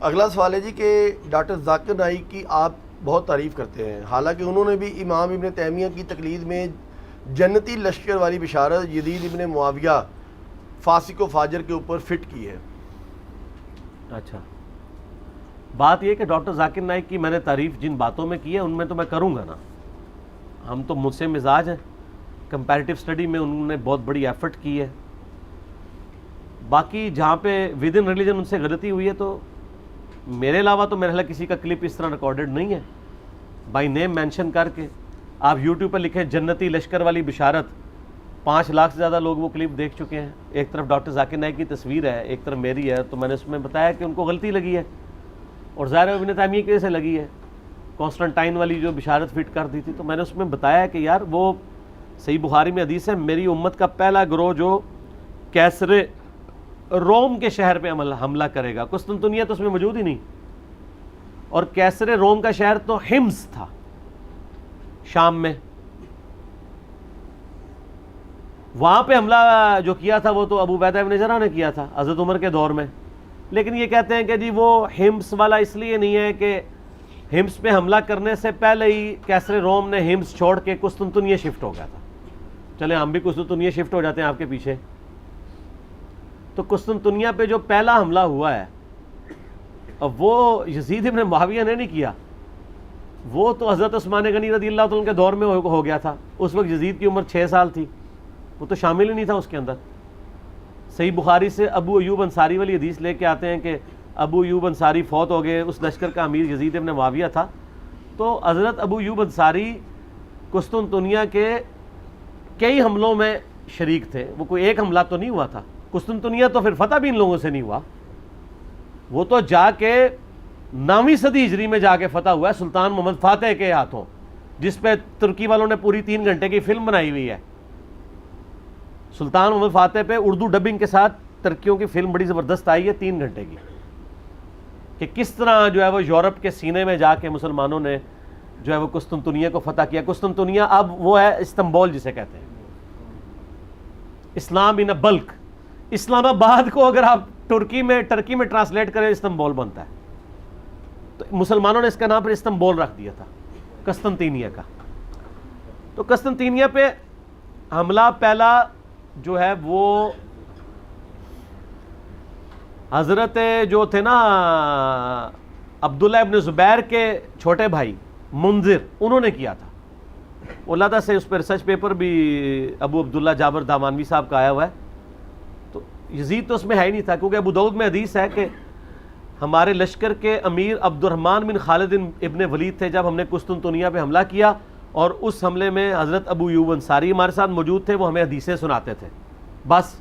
اگلا سوال ہے جی کہ ڈاکٹر ذاکر نائک کی آپ بہت تعریف کرتے ہیں، حالانکہ انہوں نے بھی امام ابن تیمیہ کی تقلید میں جنتی لشکر والی بشارت یزید ابن معاویہ فاسق و فاجر کے اوپر فٹ کی ہے۔ اچھا، بات یہ کہ ڈاکٹر ذاکر نائک کی میں نے تعریف جن باتوں میں کی ہے ان میں تو میں کروں گا نا، ہم تو مجھ سے مزاج ہیں، کمپیریٹیو اسٹڈی میں انہوں نے بہت بڑی ایفرٹ کی ہے، باقی جہاں پہ ود ان ریلیجن ان سے غلطی ہوئی ہے تو میرے علاوہ تو میرے خیال کسی کا کلپ اس طرح ریکارڈڈ نہیں ہے بائی نیم مینشن کر کے۔ آپ یوٹیوب پہ لکھیں جنتی لشکر والی بشارت، 5 لاکھ سے زیادہ لوگ وہ کلپ دیکھ چکے ہیں۔ ایک طرف ڈاکٹر ذاکر نائک کی تصویر ہے، ایک طرف میری ہے، تو میں نے اس میں بتایا کہ ان کو غلطی لگی ہے اور ظاہر ہے ابن تیمیہ کی وجہ سے لگی ہے، کانسٹنٹائن والی جو بشارت فٹ کر دی تھی، تو میں نے اس میں بتایا کہ یار وہ صحیح بخاری میں حدیث ہے، میری امت کا پہلا گروہ جو کیسر روم کے شہر پہ حملہ کرے گا۔ قسطنطنیہ تو اس میں موجود ہی نہیں، اور کیسر روم کا شہر تو حمص تھا شام میں، وہاں پہ حملہ جو کیا تھا وہ تو ابو عبیدہ ابن جراح نے کیا تھا حضرت عمر کے دور میں، لیکن یہ کہتے ہیں کہ جی وہ حمص والا اس لیے نہیں ہے کہ حمص پہ حملہ کرنے سے پہلے ہی کیسر روم نے حمص چھوڑ کے قسطنطنیہ شفٹ ہو گیا تھا۔ چلیں ہم بھی قسطنطنیہ شفٹ ہو جاتے ہیں آپ کے پیچھے۔ تو قسطنطنیہ پہ جو پہلا حملہ ہوا ہے اب وہ یزید ابن معاویہ نے نہیں کیا، وہ تو حضرت عثمان غنی رضی اللہ تعالیٰ کے دور میں ہو گیا تھا، اس وقت یزید کی عمر 6 سال تھی، وہ تو شامل ہی نہیں تھا اس کے اندر۔ صحیح بخاری سے ابو ایوب انصاری والی حدیث لے کے آتے ہیں کہ ابو ایوب انصاری فوت ہو گئے، اس لشکر کا امیر یزید ابن معاویہ تھا، تو حضرت ابو ایوب انصاری قسطنطنیہ کے کئی حملوں میں شریک تھے، وہ کوئی ایک حملہ تو نہیں ہوا تھا۔ قسطنطنیہ تو پھر فتح بھی ان لوگوں سے نہیں ہوا، وہ تو جا کے 9ویں صدی ہجری میں جا کے فتح ہوا ہے سلطان محمد فاتح کے ہاتھوں، جس پہ ترکی والوں نے پوری 3 گھنٹے کی فلم بنائی ہوئی ہے۔ سلطان محمد فاتح پہ اردو ڈبنگ کے ساتھ ترکیوں کی فلم بڑی زبردست آئی ہے 3 گھنٹے کی، کہ کس طرح جو ہے وہ یورپ کے سینے میں جا کے مسلمانوں نے جو ہے وہ قسطنطنیہ کو فتح کیا۔ قسطنطنیہ اب وہ ہے استنبول جسے کہتے ہیں، اسلام ان بلک۔ اسلام آباد کو اگر آپ ٹرکی میں ٹرانسلیٹ کریں استنبول بنتا ہے، تو مسلمانوں نے اس کا نام پھر استنبول رکھ دیا تھا قسطنطنیہ کا۔ تو قسطنطنیہ پہ حملہ پہلا جو ہے وہ حضرت جو تھے نا عبداللہ ابن زبیر کے چھوٹے بھائی منذر، انہوں نے کیا تھا۔ اللہ سے اس پہ ریسرچ پیپر بھی ابو عبداللہ جابر دامانوی صاحب کا آیا ہوا ہے، تو یزید تو اس میں ہے ہی نہیں تھا، کیونکہ ابو داؤد میں حدیث ہے کہ ہمارے لشکر کے امیر عبد الرحمن بن خالد ابن ولید تھے جب ہم نے قسطنطنیہ پہ حملہ کیا، اور اس حملے میں حضرت ابو ایوب انصاری ہمارے ساتھ موجود تھے، وہ ہمیں حدیثیں سناتے تھے بس۔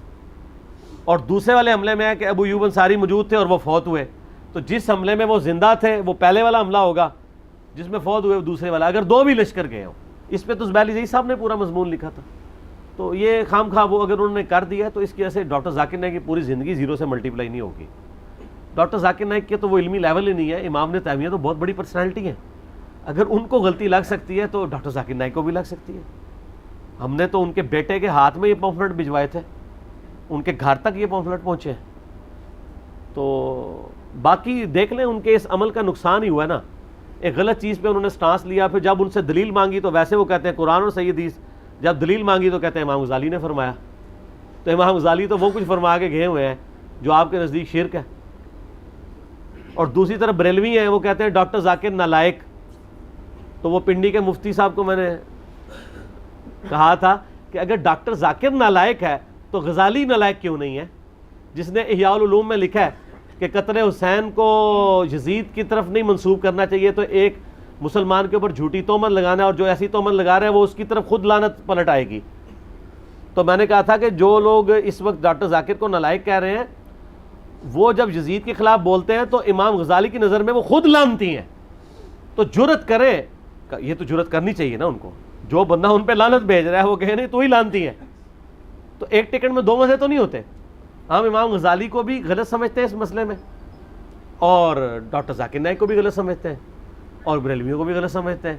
اور دوسرے والے حملے میں ہے کہ ابو ایوب انصاری موجود تھے اور وہ فوت ہوئے، تو جس حملے میں وہ زندہ تھے وہ پہلے والا حملہ ہوگا، جس میں فوت ہوئے وہ دوسرے والا، اگر 2 بھی لشکر گئے ہوں۔ اس پہ تو زبیلی صاحب نے پورا مضمون لکھا تھا، تو یہ خام خواہ وہ اگر انہوں نے کر دیا تو اس کی وجہ سے ڈاکٹر ذاکر نائک کی پوری زندگی 0 سے ملٹیپلائی نہیں ہوگی۔ ڈاکٹر ذاکر نائک کے تو وہ علمی لیول ہی نہیں ہے، امام ابن تیمیہ تو بہت بڑی پرسنالٹی ہے، اگر ان کو غلطی لگ سکتی ہے تو ڈاکٹر ذاکر نائک کو بھی لگ سکتی ہے۔ ہم نے تو ان کے بیٹے کے ہاتھ میں یہ پمفلٹ بھجوائے تھے، ان کے گھر تک یہ پمفلٹ پہنچے، تو باقی دیکھ لیں ان کے اس عمل کا نقصان ہی ہوا ہے نا، ایک غلط چیز پہ انہوں نے سٹانس لیا، پھر جب ان سے دلیل مانگی تو ویسے وہ کہتے ہیں قرآن اور صحیح حدیث، جب دلیل مانگی تو کہتے ہیں امام غزالی نے فرمایا، تو امام غزالی تو وہ کچھ فرما کے گئے ہوئے ہیں جو آپ کے نزدیک شرک ہے۔ اور دوسری طرف بریلوی ہیں، وہ کہتے ہیں ڈاکٹر ذاکر نالائق، تو وہ پنڈی کے مفتی صاحب کو میں نے کہا تھا کہ اگر ڈاکٹر ذاکر نالائق ہے تو غزالی نالائق کیوں نہیں ہے، جس نے احیاء العلوم میں لکھا ہے کہ قتل حسین کو یزید کی طرف نہیں منسوب کرنا چاہیے، تو ایک مسلمان کے اوپر جھوٹی تہمت لگانا ہے، اور جو ایسی تہمت لگا رہا ہے وہ اس کی طرف خود لعنت پلٹ آئے گی۔ تو میں نے کہا تھا کہ جو لوگ اس وقت ڈاکٹر ذاکر کو نالائق کہہ رہے ہیں، وہ جب یزید کے خلاف بولتے ہیں تو امام غزالی کی نظر میں وہ خود لعنتی ہیں، تو جرت کرے، یہ تو جرت کرنی چاہیے نا ان کو، جو بندہ ان پہ لعنت بھیج رہا ہے وہ کہے نہیں تو ہی لعنتی ہے، تو ایک ٹکٹ میں 2 مزے تو نہیں ہوتے۔ ہم امام غزالی کو بھی غلط سمجھتے ہیں اس مسئلے میں، اور ڈاکٹر ذاکر نائک کو بھی غلط سمجھتے ہیں، اور بریلویوں کو بھی غلط سمجھتے ہیں۔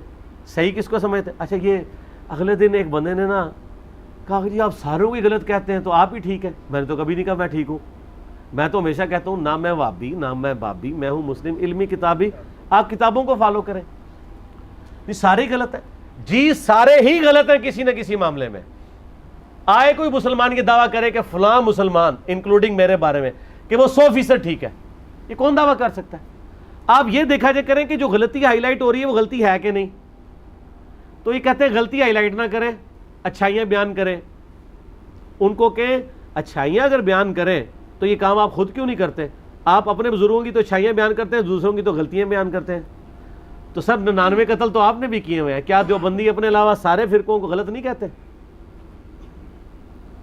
صحیح کس کو سمجھتے ہیں؟ اچھا، یہ اگلے دن ایک بندے نے نا کہا کہ جی آپ ساروں کو غلط کہتے ہیں تو آپ ہی ٹھیک ہے۔ میں نے تو کبھی نہیں کہا میں ٹھیک ہوں، میں تو ہمیشہ کہتا ہوں نہ میں وابی نہ میں بابی، میں ہوں مسلم علمی کتابی، آپ کتابوں کو فالو کریں. یہ سارے غلط ہیں جی، سارے ہی غلط ہیں کسی نہ کسی معاملے میں. آئے کوئی مسلمان یہ دعویٰ کرے کہ فلاں مسلمان انکلوڈنگ میرے بارے میں کہ وہ 100% ٹھیک ہے، یہ کون دعویٰ کر سکتا ہے؟ آپ یہ دیکھا جائے کریں کہ جو غلطی ہائی لائٹ ہو رہی ہے وہ غلطی ہے کہ نہیں. تو یہ کہتے ہیں غلطی ہائی لائٹ نہ کریں، اچھائیاں بیان کریں. ان کو کہ اچھائیاں اگر بیان کریں تو یہ کام آپ خود کیوں نہیں کرتے؟ آپ اپنے بزرگوں کی تو اچھائیاں بیان کرتے ہیں، دوسروں کی تو غلطیاں بیان کرتے ہیں. تو سر 99 قتل تو آپ نے بھی کیے ہوئے ہیں، کیا دیوبندی اپنے علاوہ سارے فرقوں کو غلط نہیں کہتے؟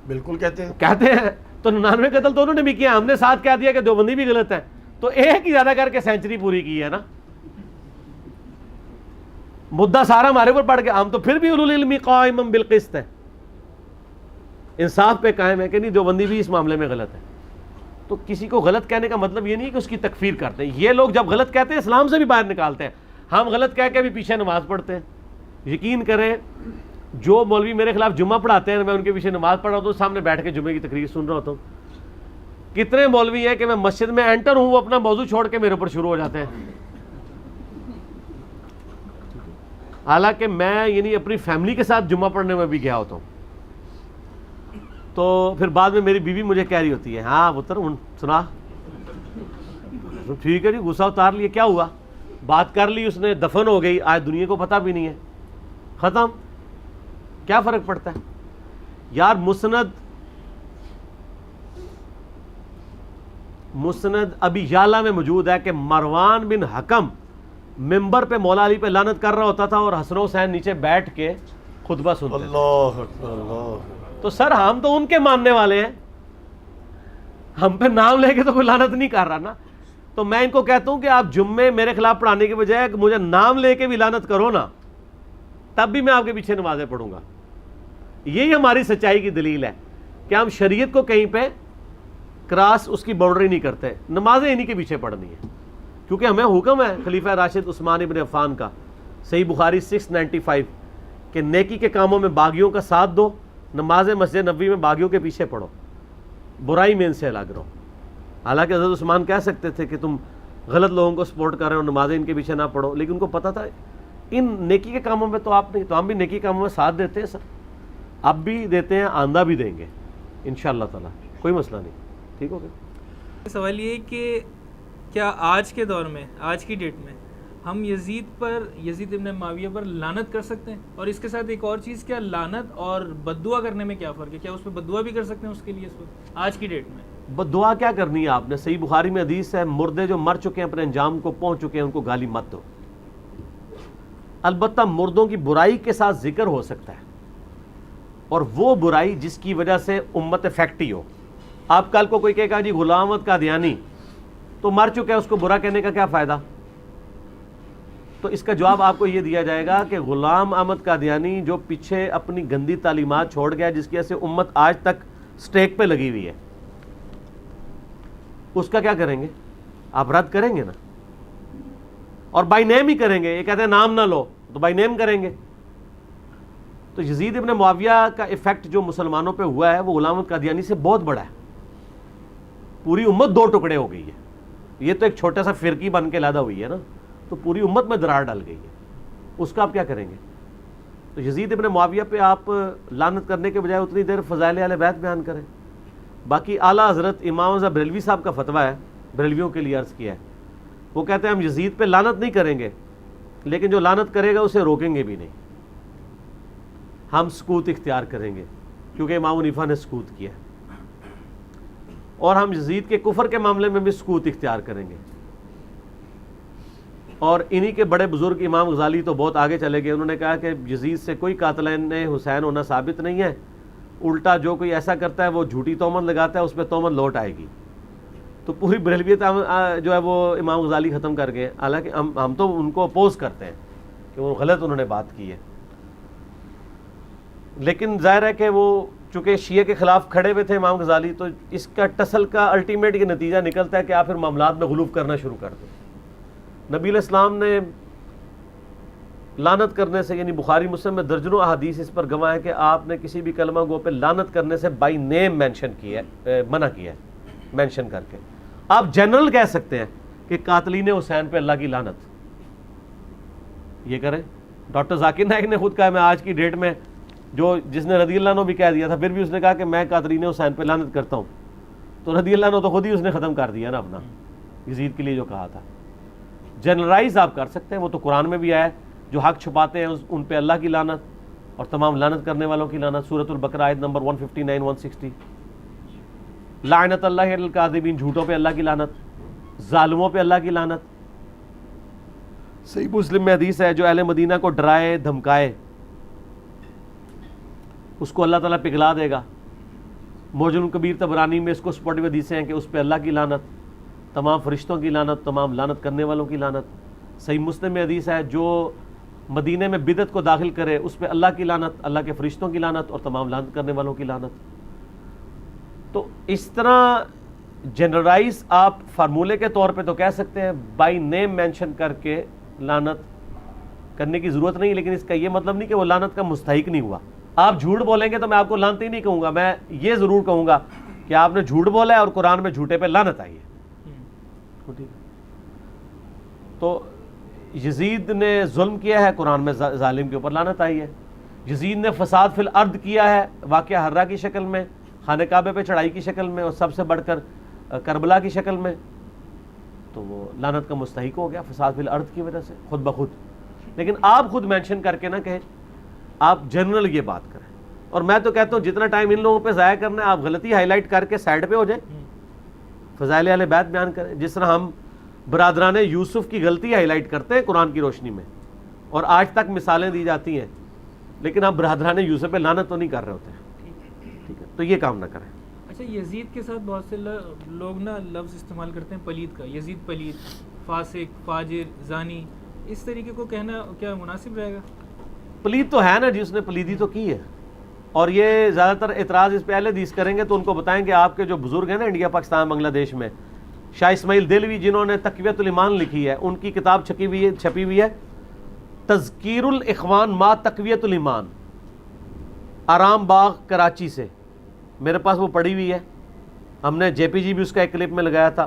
بالکل کہتے ہیں. تو 99 قتل تو انہوں نے بھی کیا، ہم نے ساتھ کہہ دیا کہ دیوبندی بھی غلط ہے، تو ایک ہی زیادہ کر کے سینچری پوری کی ہے نا. مدعا سارا ہمارے اوپر پڑ گیا، ہم تو پھر بھی اولو العلم قائما بالقسط ہے، انصاف پہ قائم ہے کہ نہیں دیوبندی بھی اس معاملے میں غلط ہے. تو کسی کو غلط کہنے کا مطلب یہ نہیں کہ اس کی تکفیر کرتے ہیں. یہ لوگ جب غلط کہتے ہیں اسلام سے بھی باہر نکالتے ہیں. ہم غلط کہہ کے بھی پیچھے نماز پڑھتے ہیں. یقین کریں جو مولوی میرے خلاف جمعہ پڑھاتے ہیں میں ان کے پیچھے نماز پڑھ رہا ہوتا ہوں، سامنے بیٹھ کے جمعے کی تقریر سن رہا ہوتا ہوں. کتنے مولوی ہیں کہ میں مسجد میں انٹر ہوں، وہ اپنا موضوع چھوڑ کے میرے اوپر شروع ہو جاتے ہیں. حالانکہ میں یعنی اپنی فیملی کے ساتھ جمعہ پڑھنے میں بھی گیا ہوتا ہوں. تو پھر بعد میں میری بیوی مجھے کہہ رہی ہوتی ہے ہاں پتر سنا، ٹھیک ہے جی غصہ اتار لیے، کیا ہوا، بات کر لی اس نے، دفن ہو گئی، آج دنیا کو پتہ بھی نہیں ہے، ختم، کیا فرق پڑتا ہے یار. مسند ابھی یالا میں موجود ہے کہ مروان بن حکم ممبر پہ مولا علی پہ لعنت کر رہا ہوتا تھا اور حسن حسین نیچے بیٹھ کے خطبہ سنتے تھے. اللہ اللہ. تو سر ہم تو ان کے ماننے والے ہیں، ہم پہ نام لے کے تو کوئی لعنت نہیں کر رہا نا. تو میں ان کو کہتا ہوں کہ آپ جمعے میرے خلاف پڑھانے کے بجائے مجھے نام لے کے بھی لعنت کرو نا، تب بھی میں آپ کے پیچھے نمازیں پڑھوں گا. یہی ہماری سچائی کی دلیل ہے کہ ہم شریعت کو کہیں پہ کراس اس کی باؤنڈری نہیں کرتے. نمازیں انہی کے پیچھے پڑھنی ہے کیونکہ ہمیں حکم ہے خلیفہ راشد عثمان ابن عفان کا، صحیح بخاری 695، کہ نیکی کے کاموں میں باغیوں کا ساتھ دو، نماز مسجد نبوی میں باغیوں کے پیچھے پڑھو، برائی میں ان سے الگ رہو. حالانکہ حضرت عثمان کہہ سکتے تھے کہ تم غلط لوگوں کو سپورٹ کر رہے ہو، نمازیں ان کے پیچھے نہ پڑھو، لیکن ان کو پتہ تھا ان نیکی کے کاموں میں تو آپ نہیں، تو ہم بھی نیکی کے کاموں میں ساتھ دیتے ہیں سر، اب بھی دیتے ہیں، آندہ بھی دیں گے انشاءاللہ تعالی، کوئی مسئلہ نہیں. ٹھیک ہو گیا. سوال یہ ہے کہ کیا آج کے دور میں، آج کی ڈیٹ میں ہم یزید ابن معاویہ پر لعنت کر سکتے ہیں؟ اور اس کے ساتھ ایک اور چیز، کیا لعنت اور بد دعا کرنے میں کیا فرق ہے؟ کیا اس پہ بد دعا بھی کر سکتے ہیں اس کے لیے اس وقت آج کی ڈیٹ میں؟ بد دعا کیا کرنی ہے آپ نے؟ صحیح بخاری میں حدیث ہے مردے جو مر چکے ہیں اپنے انجام کو پہنچ چکے ہیں ان کو گالی مت دو. البتہ مردوں کی برائی کے ساتھ ذکر ہو سکتا ہے، اور وہ برائی جس کی وجہ سے امت افیکٹی ہو. آپ کل کو کوئی کہے گا جی غلام احمد قادیانی تو مر چکا ہے، اس کو برا کہنے کا کیا فائدہ؟ تو اس کا جواب آپ کو یہ دیا جائے گا کہ غلام احمد قادیانی جو پیچھے اپنی گندی تعلیمات چھوڑ گیا جس کی وجہ سے امت آج تک سٹیک پہ لگی ہوئی ہے، اس کا کیا کریں گے؟ آپ رد کریں گے نا، اور بائی نیم ہی کریں گے. یہ کہتے ہیں نام نہ لو تو بائی نیم کریں گے. تو یزید ابن معاویہ کا ایفیکٹ جو مسلمانوں پہ ہوا ہے وہ غلام احمد قادیانی سے بہت بڑا ہے. پوری امت دو ٹکڑے ہو گئی ہے. یہ تو ایک چھوٹا سا فرقی بن کے لادا ہوئی ہے نا، تو پوری امت میں درار ڈال گئی ہے. اس کا آپ کیا کریں گے؟ تو یزید ابن معاویہ پہ آپ لعنت کرنے کے بجائے اتنی دیر فضائل اہل بیت بیان کریں. باقی اعلیٰ حضرت امام رضا بریلوی صاحب کا فتویٰ ہے، بریلویوں کے لیے عرض کیا ہے، وہ کہتے ہیں ہم یزید پہ لعنت نہیں کریں گے، لیکن جو لعنت کرے گا اسے روکیں گے بھی نہیں، ہم سکوت اختیار کریں گے کیونکہ امام حنیفہ نے سکوت کیا ہے، اور ہم یزید کے کفر کے معاملے میں بھی سکوت اختیار کریں گے. اور انہی کے بڑے بزرگ امام غزالی تو بہت آگے چلے گئے، انہوں نے کہا کہ یزید سے کوئی قاتلین حسین ہونا ثابت نہیں ہے، الٹا جو کوئی ایسا کرتا ہے وہ جھوٹی تہمت لگاتا ہے، اس پہ تہمت لوٹ آئے گی. تو پوری بریلویت جو ہے وہ امام غزالی ختم کر گئے. حالانکہ ہم تو ان کو اپوز کرتے ہیں کہ وہ غلط انہوں نے بات کی ہے، لیکن ظاہر ہے کہ وہ چونکہ شیعہ کے خلاف کھڑے ہوئے تھے امام غزالی، تو اس کا ٹسل کا الٹیمیٹ یہ نتیجہ نکلتا ہے کہ آپ پھر معاملات میں غلوف کرنا شروع کر دیں. نبی علیہ السلام نے لعنت کرنے سے، یعنی بخاری مسلم میں درجنوں احادیث اس پر گواہ ہے کہ آپ نے کسی بھی کلمہ گو پہ لعنت کرنے سے بائی نیم مینشن کیا ہے، منع کیا ہے. مینشن کر کے. آپ جنرل کہہ سکتے ہیں کہ قاتلین حسین پہ اللہ کی لعنت, یہ کریں. ڈاکٹر ذاکر نائک نے خود کہا, میں آج کی ڈیٹ میں جس نے رضی اللہ عنہ بھی کہہ دیا تھا, پھر بھی اس نے کہا کہ میں قاتلین حسین پہ لعنت کرتا ہوں. تو رضی اللہ عنہ تو خود ہی اس نے ختم کر دیا نا اپنا, یزید کے لیے جو کہا تھا. جنرلائز آپ کر سکتے ہیں, وہ تو قرآن میں بھی آیا ہے, جو حق چھپاتے ہیں ان پہ اللہ کی لعنت اور تمام لعنت کرنے والوں کی لعنت. سورۃ البقرہ آیت نمبر 159-160. لعنت اللہ علی الکاذبین, جھوٹوں پہ اللہ کی لعنت, ظالموں پہ اللہ کی لعنت. صحیح مسلم میں حدیث ہے, جو اہل مدینہ کو ڈرائے دھمکائے اس کو اللہ تعالیٰ پگھلا دے گا. معجم الکبیر طبرانی میں اس کو سپورٹیو حدیثیں ہیں کہ اس پہ اللہ کی لعنت, تمام فرشتوں کی لعنت, تمام لعنت کرنے والوں کی لعنت. صحیح مسلم میں حدیث ہے, جو مدینے میں بدعت کو داخل کرے اس پہ اللہ کی لعنت, اللہ کے فرشتوں کی لعنت اور تمام لعنت کرنے والوں کی لعنت. تو اس طرح جنرلائز آپ فارمولے کے طور پہ تو کہہ سکتے ہیں, بائی نیم مینشن کر کے لعنت کرنے کی ضرورت نہیں, لیکن اس کا یہ مطلب نہیں کہ وہ لعنت کا مستحق نہیں ہوا. آپ جھوٹ بولیں گے تو میں آپ کو لعنتی نہیں کہوں گا, میں یہ ضرور کہوں گا کہ آپ نے جھوٹ بولا ہے اور قرآن میں جھوٹے پہ لعنت آئی ہے. تو یزید نے ظلم کیا ہے, قرآن میں ظالم کے اوپر لعنت آئی ہے. یزید نے فساد فی الارض کیا ہے, واقعہ حرہ کی شکل میں, خانہ کعبہ پہ چڑھائی کی شکل میں, اور سب سے بڑھ کر کربلا کی شکل میں, تو وہ لعنت کا مستحق ہو گیا فساد فی الارض کی وجہ سے خود بخود. لیکن آپ خود مینشن کر کے نہ کہیں, آپ جنرل یہ بات کریں. اور میں تو کہتا ہوں جتنا ٹائم ان لوگوں پہ ضائع کرنا ہے, آپ غلطی ہائی لائٹ کر کے سائڈ پہ ہو جائیں, فضائل اہل بیت بیان کریں. جس طرح ہم برادران یوسف کی غلطی ہائی لائٹ کرتے ہیں قرآن کی روشنی میں, اور آج تک مثالیں دی جاتی ہیں, لیکن ہم برادران یوسف پہ لعنت تو نہیں کر رہے ہوتے ہیں. ٹھیک ہے, تو یہ کام نہ کریں. اچھا, یزید کے ساتھ بہت سے لوگ نا لفظ استعمال کرتے ہیں پلید کا, یزید پلید, فاسق, فاجر, زانی, اس طریقے کو کہنا کیا مناسب رہے گا؟ پلید تو ہے نا جی, اس نے پلیدی تو کی ہے. اور یہ زیادہ تر اعتراض اس پہ اہل حدیث کریں گے تو ان کو بتائیں کہ آپ کے جو بزرگ ہیں نا انڈیا, پاکستان, بنگلہ دیش میں, شاہ اسماعیل دہلوی جنہوں نے تقویۃ الایمان لکھی ہے, ان کی کتاب چھپی ہوئی ہے تذکیر الاخوان ما تقویۃ الایمان, آرام باغ کراچی سے. میرے پاس وہ پڑھی ہوئی ہے, ہم نے جے پی جی بھی اس کا ایک کلپ میں لگایا تھا.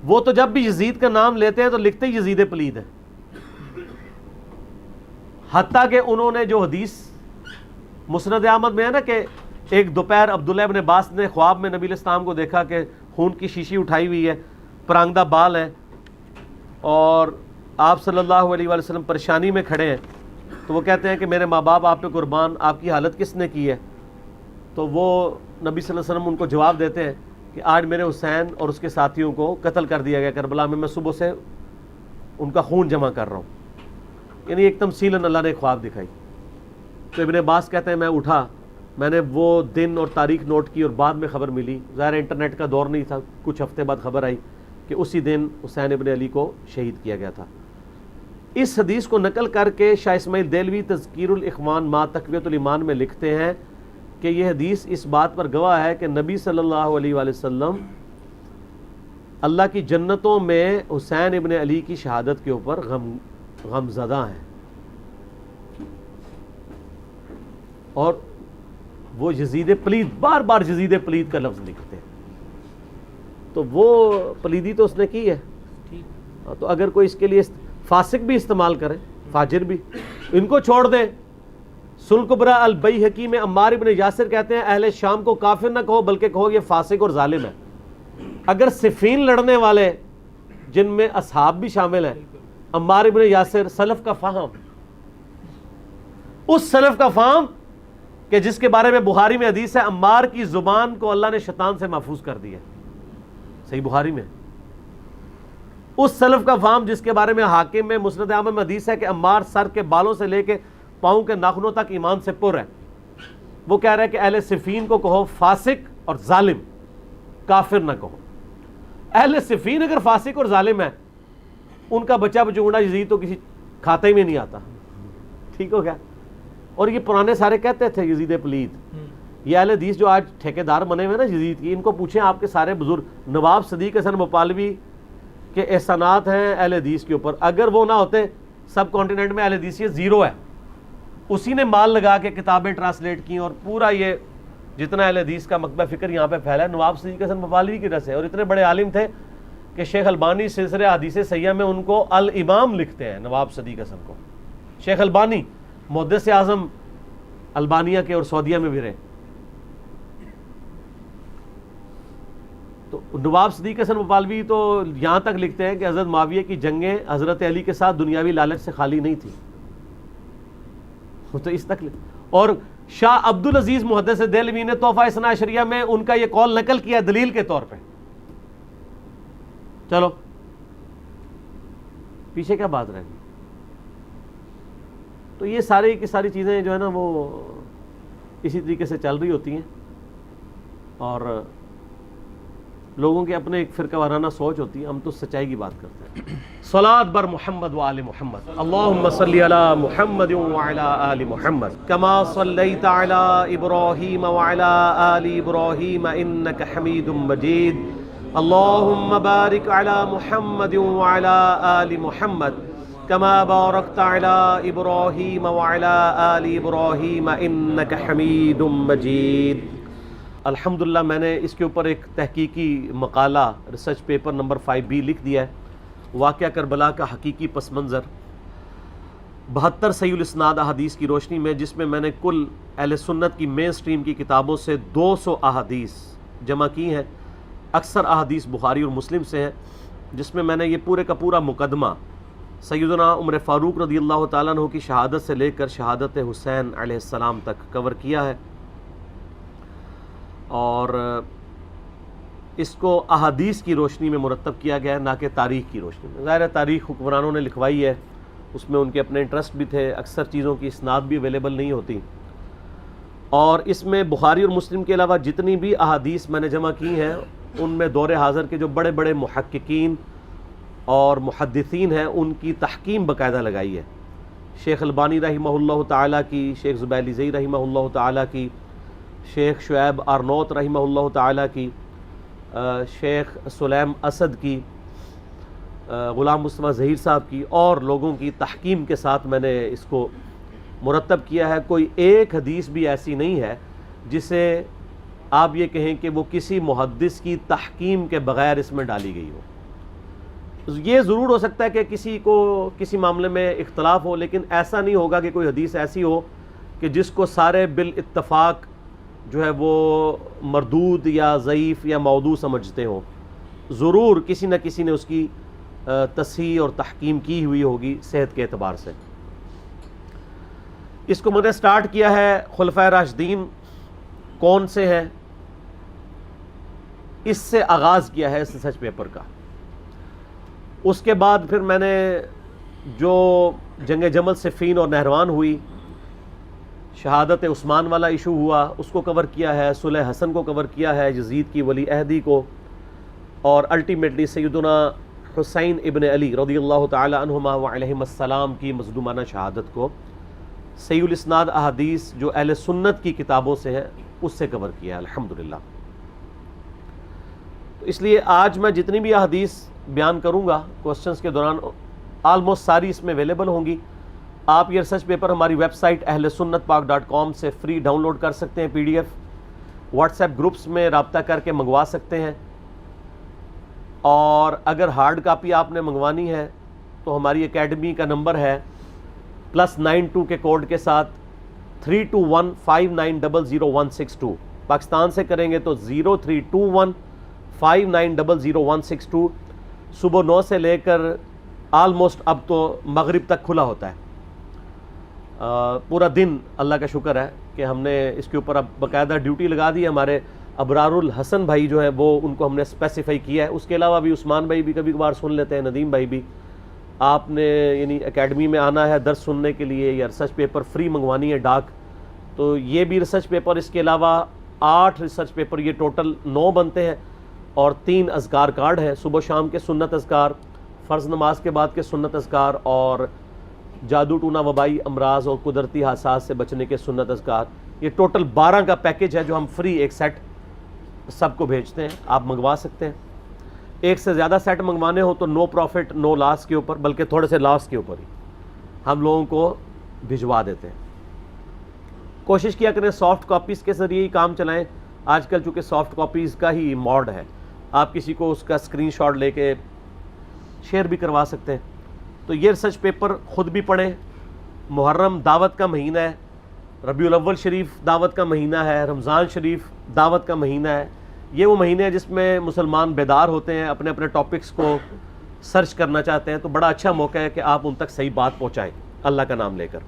وہ تو جب بھی یزید کا نام لیتے ہیں تو لکھتے ہی یزید پلید ہے, حتیٰ کہ انہوں نے جو حدیث مسند احمد میں ہے نا کہ ایک دوپہر عبداللہ ابن عباس نے خواب میں نبی علیہ السلام کو دیکھا کہ خون کی شیشی اٹھائی ہوئی ہے, پرانگدہ بال ہے, اور آپ صلی اللہ علیہ وآلہ وسلم پریشانی میں کھڑے ہیں. تو وہ کہتے ہیں کہ میرے ماں باپ آپ پہ قربان, آپ کی حالت کس نے کی ہے؟ تو وہ نبی صلی اللہ علیہ وسلم ان کو جواب دیتے ہیں کہ آج میرے حسین اور اس کے ساتھیوں کو قتل کر دیا گیا کربلا میں صبح سے ان کا خون جمع کر رہا ہوں. یعنی ایک تمثیلاً اللہ نے خواب دکھائی. تو ابن عباس کہتے ہیں میں اٹھا, میں نے وہ دن اور تاریخ نوٹ کی, اور بعد میں خبر ملی, ظاہر انٹرنیٹ کا دور نہیں تھا, کچھ ہفتے بعد خبر آئی کہ اسی دن حسین ابن علی کو شہید کیا گیا تھا. اس حدیث کو نقل کر کے شاہ اسماعیل دہلوی تذکیر الاخوان ما تقویۃ الایمان میں لکھتے ہیں کہ یہ حدیث اس بات پر گواہ ہے کہ نبی صلی اللہ علیہ وآلہ وسلم اللہ کی جنتوں میں حسین ابن علی کی شہادت کے اوپر غم زدہ ہیں. اور وہ یزید پلید, بار بار یزید پلید کا لفظ لکھتے ہیں. تو وہ پلیدی تو اس نے کی ہے. تو اگر کوئی اس کے لیے فاسق بھی استعمال کرے, فاجر بھی, ان کو چھوڑ دیں. سلکبرا البیہقی میں عمار ابن یاسر کہتے ہیں اہل شام کو کافر نہ کہو بلکہ کہو یہ فاسق اور ظالم ہے. اگر صفین لڑنے والے جن میں اصحاب بھی شامل ہیں, عمار ابن یاسر سلف کا فہم, اس سلف کا فہم کہ جس کے بارے میں بخاری میں حدیث ہے عمار کی زبان کو اللہ نے شیطان سے محفوظ کر دیا, صحیح بخاری میں. اس سلف کا فہم جس کے بارے میں حاکم میں مسند احمد میں حدیث ہے کہ عمار سر کے بالوں سے لے کے پاؤں کے ناخنوں تک ایمان سے پر ہے. وہ کہہ رہا ہے کہ اہل صفین کو کہو فاسق اور ظالم, کافر نہ کہو. اہل صفین اگر فاسق اور ظالم ہے, ان کا بچہ بچونڈا یزید تو کسی کھاتے میں نہیں آتا. ٹھیک ہو گیا. اور یہ پرانے سارے کہتے تھے یزید پلید. یہ اہل حدیث جو آج ٹھیکیدار بنے ہوئے نا یزید کی, ان کو پوچھیں آپ کے سارے بزرگ, نواب صدیق حسن بھوپالوی کے احسانات ہیں اہل حدیث کے اوپر. اگر وہ نہ ہوتے سب کانٹیننٹ میں اہل حدیث یہ زیرو ہے. اسی نے مال لگا کے کتابیں ٹرانسلیٹ کی اور پورا یہ جتنا اہل حدیث کا مکتبہ فکر یہاں پہ پھیلا ہے نواب صدیق حسن بپالوی کی وجہ سے، اور اتنے بڑے عالم تھے کہ شیخ البانی سلسلہ حدیث صحیحہ میں ان کو الامام لکھتے ہیں، نواب صدیق حسن کو، شیخ البانی محدث اعظم البانیہ کے اور سعودیہ میں بھی رہے۔ تو نواب صدیق حسن بپالوی تو یہاں تک لکھتے ہیں کہ حضرت معاویہ کی جنگیں حضرت علی کے ساتھ دنیاوی لالچ سے خالی نہیں تھی، تو اس تک اور شاہ عبد العزیز محدث دہلوی نے تحفہ اثنا عشریہ میں ان کا یہ قول نقل کیا دلیل کے طور پہ۔ چلو پیچھے کیا بات رہ گئی؟ تو یہ ساری کی ساری چیزیں جو ہے نا وہ اسی طریقے سے چل رہی ہوتی ہیں، اور لوگوں کے اپنے ایک فرقہ وارانہ سوچ ہوتی ہے، ہم تو سچائی کی بات کرتے ہیں۔ صلاۃ بر محمد و آل محمد، اللہم صلی علی محمد و علی آل محمد کما صلیت علی ابراہیم و علی آل ابراہیم انک حمید مجید، اللہم بارک علی محمد و علی آل محمد کما بارکت علی ابراہیم و علی آل ابراہیم انک حمید مجید۔ الحمدللہ میں نے اس کے اوپر ایک تحقیقی مقالہ ریسرچ پیپر نمبر 5B لکھ دیا ہے، واقعہ کربلا کا حقیقی پس منظر 72 صحیح الاسناد احادیث کی روشنی میں، جس میں میں نے کل اہل سنت کی مین سٹریم کی کتابوں سے 200 احادیث جمع کی ہیں، اکثر احادیث بخاری اور مسلم سے ہیں، جس میں میں نے یہ پورے کا پورا مقدمہ سیدنا عمر فاروق رضی اللہ تعالیٰ عنہ کی شہادت سے لے کر شہادت حسین علیہ السلام تک کور کیا ہے، اور اس کو احادیث کی روشنی میں مرتب کیا گیا ہے، نہ کہ تاریخ کی روشنی میں۔ ظاہر ہے تاریخ حکمرانوں نے لکھوائی ہے، اس میں ان کے اپنے انٹرسٹ بھی تھے، اکثر چیزوں کی اسناد بھی اویلیبل نہیں ہوتی، اور اس میں بخاری اور مسلم کے علاوہ جتنی بھی احادیث میں نے جمع کی ہیں ان میں دور حاضر کے جو بڑے بڑے محققین اور محدثین ہیں ان کی تحکیم باقاعدہ لگائی ہے، شیخ البانی رحمہ اللہ تعالیٰ کی، شیخ زبیلی زئی رحمہ اللہ تعالیٰ کی، شیخ شعیب آرنوت رحمہ اللہ تعالیٰ کی، شیخ سلیم اسد کی، غلام مصطفیٰ ظہیر صاحب کی، اور لوگوں کی تحکیم کے ساتھ میں نے اس کو مرتب کیا ہے۔ کوئی ایک حدیث بھی ایسی نہیں ہے جسے آپ یہ کہیں کہ وہ کسی محدث کی تحکیم کے بغیر اس میں ڈالی گئی ہو۔ یہ ضرور ہو سکتا ہے کہ کسی کو کسی معاملے میں اختلاف ہو، لیکن ایسا نہیں ہوگا کہ کوئی حدیث ایسی ہو کہ جس کو سارے بالاتفاق جو ہے وہ مردود یا ضعیف یا موضوع سمجھتے ہوں، ضرور کسی نہ کسی نے اس کی تصحیح اور تحکیم کی ہوئی ہوگی صحت کے اعتبار سے۔ اس کو میں نے سٹارٹ کیا ہے خلفائے راشدین کون سے ہیں، اس سے آغاز کیا ہے اس ریسرچ پیپر کا۔ اس کے بعد پھر میں نے جو جنگ جمل صفین اور نہروان ہوئی، شہادت عثمان والا ایشو ہوا، اس کو کور کیا ہے، صلح حسن کو کور کیا ہے، یزید کی ولی عہدی کو، اور الٹیمیٹلی سیدنا حسین ابن علی رضی اللہ تعالی عنہما وعلیہم السلام کی مظلومانہ شہادت کو صحیح الاسناد احادیث جو اہل سنت کی کتابوں سے ہیں اس سے کور کیا ہے الحمدللہ۔ تو اس لیے آج میں جتنی بھی احادیث بیان کروں گا کوسچنز کے دوران آلموسٹ ساری اس میں اویلیبل ہوں گی۔ آپ یہ ریسرچ پیپر ہماری ویب سائٹ ahlsunnatpak.com سے فری ڈاؤن لوڈ کر سکتے ہیں، PDF واٹس ایپ گروپس میں رابطہ کر کے منگوا سکتے ہیں، اور اگر ہارڈ کاپی آپ نے منگوانی ہے تو ہماری اکیڈمی کا نمبر ہے +92 کے کوڈ کے ساتھ 3215900162، پاکستان سے کریں گے تو 0321590162۔ صبح 9 سے لے کر آلموسٹ اب تو مغرب تک کھلا ہوتا ہے، پورا دن۔ اللہ کا شکر ہے کہ ہم نے اس کے اوپر اب باقاعدہ ڈیوٹی لگا دی ہے، ہمارے ابرار الحسن بھائی جو ہیں وہ ان کو ہم نے اسپیسیفائی کیا ہے، اس کے علاوہ بھی عثمان بھائی بھی کبھی کبھار سن لیتے ہیں، ندیم بھائی بھی۔ آپ نے یعنی اکیڈمی میں آنا ہے درس سننے کے لیے یا ریسرچ پیپر فری منگوانی ہے ڈاک، تو یہ بھی ریسرچ پیپر، اس کے علاوہ 8 ریسرچ پیپر، یہ ٹوٹل 9 بنتے ہیں، اور 3 اذکار کارڈ ہیں، صبح شام کے سنت اذکار، فرض نماز کے بعد کے سنت اذکار، اور جادو ٹونا وبائی امراض اور قدرتی حادثات سے بچنے کے سنت اذکار۔ یہ ٹوٹل 12 کا پیکج ہے جو ہم فری ایک سیٹ سب کو بھیجتے ہیں، آپ منگوا سکتے ہیں۔ ایک سے زیادہ سیٹ منگوانے ہو تو نو پروفٹ نو لاس کے اوپر، بلکہ تھوڑے سے لاس کے اوپر ہی ہم لوگوں کو بھجوا دیتے ہیں۔ کوشش کیا کریں سافٹ کاپیز کے ذریعے ہی کام چلائیں. آج کل چونکہ سافٹ کاپیز کا ہی موڈ ہے, آپ کسی کو اس کا اسکرین شاٹ لے کے شیئر بھی کروا سکتے ہیں. تو یہ ریسرچ پیپر خود بھی پڑھیں. محرم دعوت کا مہینہ ہے, ربیع الاول شریف دعوت کا مہینہ ہے, رمضان شریف دعوت کا مہینہ ہے. یہ وہ مہینے ہیں جس میں مسلمان بیدار ہوتے ہیں, اپنے اپنے ٹاپکس کو سرچ کرنا چاہتے ہیں, تو بڑا اچھا موقع ہے کہ آپ ان تک صحیح بات پہنچائیں اللہ کا نام لے کر.